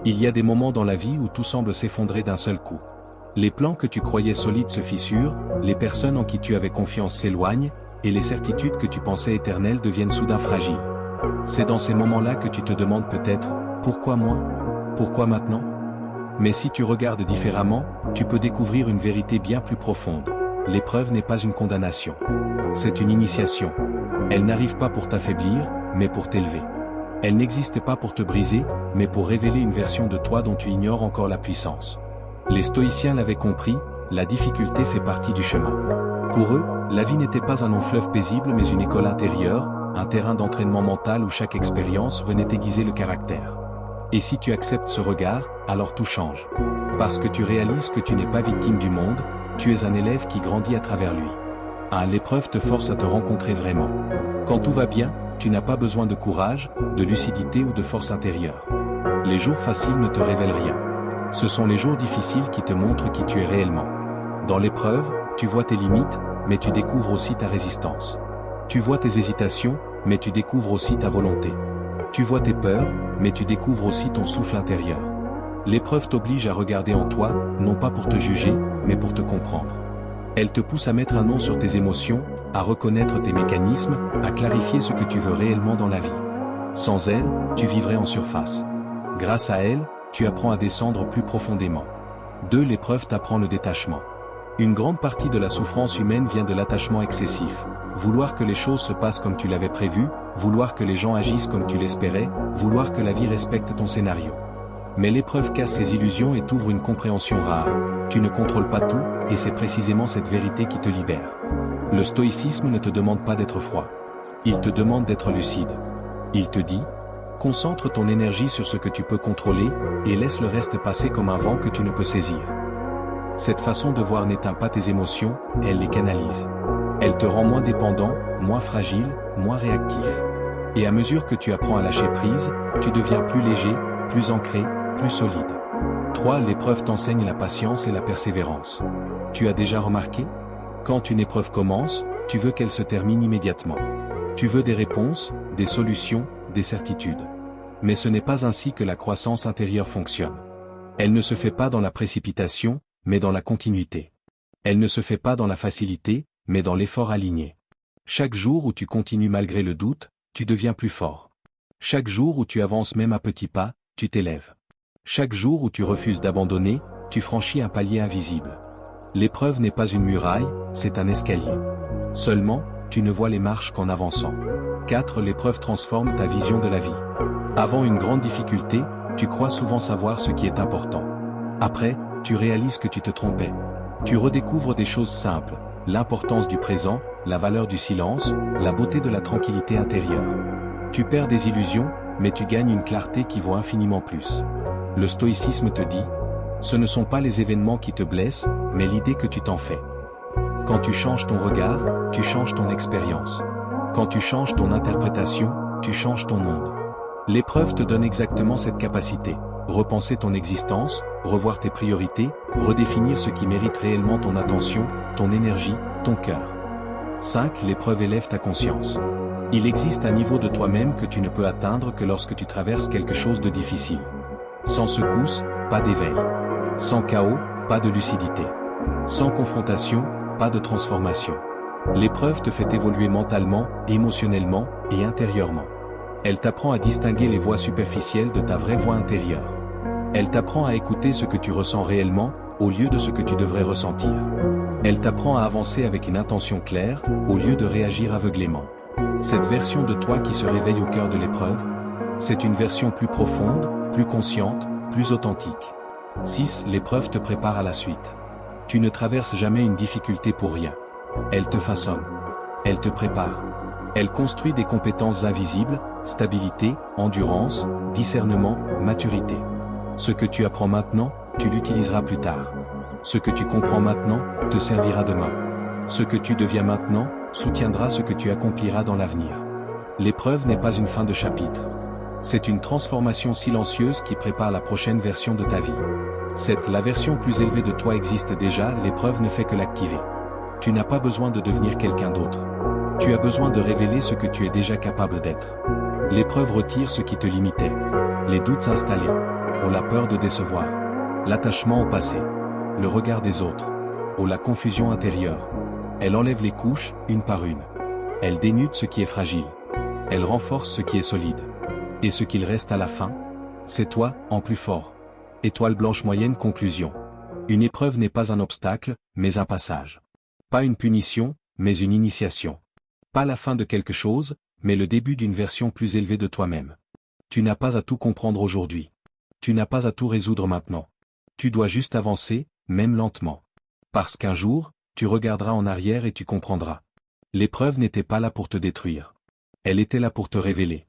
Il y a des moments dans la vie où tout semble s'effondrer d'un seul coup. Les plans que tu croyais solides se fissurent, les personnes en qui tu avais confiance s'éloignent, et les certitudes que tu pensais éternelles deviennent soudain fragiles. C'est dans ces moments-là que tu te demandes peut-être, pourquoi moi? Pourquoi maintenant? Mais si tu regardes différemment, tu peux découvrir une vérité bien plus profonde. L'épreuve n'est pas une condamnation. C'est une initiation. Elle n'arrive pas pour t'affaiblir, mais pour t'élever. Elle n'existe pas pour te briser, mais pour révéler une version de toi dont tu ignores encore la puissance. Les stoïciens l'avaient compris, la difficulté fait partie du chemin. Pour eux, la vie n'était pas un long fleuve paisible mais une école intérieure, un terrain d'entraînement mental où chaque expérience venait aiguiser le caractère. Et si tu acceptes ce regard, alors tout change. Parce que tu réalises que tu n'es pas victime du monde, tu es un élève qui grandit à travers lui. L'épreuve te force à te rencontrer vraiment. Quand tout va bien, tu n'as pas besoin de courage, de lucidité ou de force intérieure. Les jours faciles ne te révèlent rien. Ce sont les jours difficiles qui te montrent qui tu es réellement. Dans l'épreuve, tu vois tes limites, mais tu découvres aussi ta résistance. Tu vois tes hésitations, mais tu découvres aussi ta volonté. Tu vois tes peurs, mais tu découvres aussi ton souffle intérieur. L'épreuve t'oblige à regarder en toi, non pas pour te juger, mais pour te comprendre. Elle te pousse à mettre un nom sur tes émotions, à reconnaître tes mécanismes, à clarifier ce que tu veux réellement dans la vie. Sans elle, tu vivrais en surface. Grâce à elle, tu apprends à descendre plus profondément. 2. L'épreuve t'apprend le détachement. Une grande partie de la souffrance humaine vient de l'attachement excessif. Vouloir que les choses se passent comme tu l'avais prévu, vouloir que les gens agissent comme tu l'espérais, vouloir que la vie respecte ton scénario. Mais l'épreuve casse ces illusions et t'ouvre une compréhension rare. Tu ne contrôles pas tout, et c'est précisément cette vérité qui te libère. Le stoïcisme ne te demande pas d'être froid. Il te demande d'être lucide. Il te dit, concentre ton énergie sur ce que tu peux contrôler, et laisse le reste passer comme un vent que tu ne peux saisir. Cette façon de voir n'éteint pas tes émotions, elle les canalise. Elle te rend moins dépendant, moins fragile, moins réactif. Et à mesure que tu apprends à lâcher prise, tu deviens plus léger, plus ancré, plus solide. 3. L'épreuve t'enseigne la patience et la persévérance. Tu as déjà remarqué? Quand une épreuve commence, tu veux qu'elle se termine immédiatement. Tu veux des réponses, des solutions, des certitudes. Mais ce n'est pas ainsi que la croissance intérieure fonctionne. Elle ne se fait pas dans la précipitation, mais dans la continuité. Elle ne se fait pas dans la facilité, mais dans l'effort aligné. Chaque jour où tu continues malgré le doute, tu deviens plus fort. Chaque jour où tu avances même à petits pas, tu t'élèves. Chaque jour où tu refuses d'abandonner, tu franchis un palier invisible. L'épreuve n'est pas une muraille, c'est un escalier. Seulement, tu ne vois les marches qu'en avançant. 4. L'épreuve transforme ta vision de la vie. Avant une grande difficulté, tu crois souvent savoir ce qui est important. Après, tu réalises que tu te trompais. Tu redécouvres des choses simples, l'importance du présent, la valeur du silence, la beauté de la tranquillité intérieure. Tu perds des illusions, mais tu gagnes une clarté qui vaut infiniment plus. Le stoïcisme te dit, ce ne sont pas les événements qui te blessent, mais l'idée que tu t'en fais. Quand tu changes ton regard, tu changes ton expérience. Quand tu changes ton interprétation, tu changes ton monde. L'épreuve te donne exactement cette capacité. Repenser ton existence, revoir tes priorités, redéfinir ce qui mérite réellement ton attention, ton énergie, ton cœur. 5. L'épreuve élève ta conscience. Il existe un niveau de toi-même que tu ne peux atteindre que lorsque tu traverses quelque chose de difficile. Sans secousse, pas d'éveil. Sans chaos, pas de lucidité. Sans confrontation, pas de transformation. L'épreuve te fait évoluer mentalement, émotionnellement et intérieurement. Elle t'apprend à distinguer les voix superficielles de ta vraie voix intérieure. Elle t'apprend à écouter ce que tu ressens réellement, au lieu de ce que tu devrais ressentir. Elle t'apprend à avancer avec une intention claire, au lieu de réagir aveuglément. Cette version de toi qui se réveille au cœur de l'épreuve, c'est une version plus profonde, plus consciente, plus authentique. 6. L'épreuve te prépare à la suite. Tu ne traverses jamais une difficulté pour rien. Elle te façonne. Elle te prépare. Elle construit des compétences invisibles, stabilité, endurance, discernement, maturité. Ce que tu apprends maintenant, tu l'utiliseras plus tard. Ce que tu comprends maintenant, te servira demain. Ce que tu deviens maintenant, soutiendra ce que tu accompliras dans l'avenir. L'épreuve n'est pas une fin de chapitre. C'est une transformation silencieuse qui prépare la prochaine version de ta vie. La version plus élevée de toi existe déjà, l'épreuve ne fait que l'activer. Tu n'as pas besoin de devenir quelqu'un d'autre. Tu as besoin de révéler ce que tu es déjà capable d'être. L'épreuve retire ce qui te limitait. Les doutes s'installaient. Oh la peur de décevoir. L'attachement au passé. Le regard des autres. Oh la confusion intérieure. Elle enlève les couches, une par une. Elle dénude ce qui est fragile. Elle renforce ce qui est solide. Et ce qu'il reste à la fin? C'est toi, en plus fort. Étoile blanche moyenne. Conclusion. Une épreuve n'est pas un obstacle, mais un passage. Pas une punition, mais une initiation. Pas la fin de quelque chose, mais le début d'une version plus élevée de toi-même. Tu n'as pas à tout comprendre aujourd'hui. Tu n'as pas à tout résoudre maintenant. Tu dois juste avancer, même lentement. Parce qu'un jour, tu regarderas en arrière et tu comprendras. L'épreuve n'était pas là pour te détruire. Elle était là pour te révéler.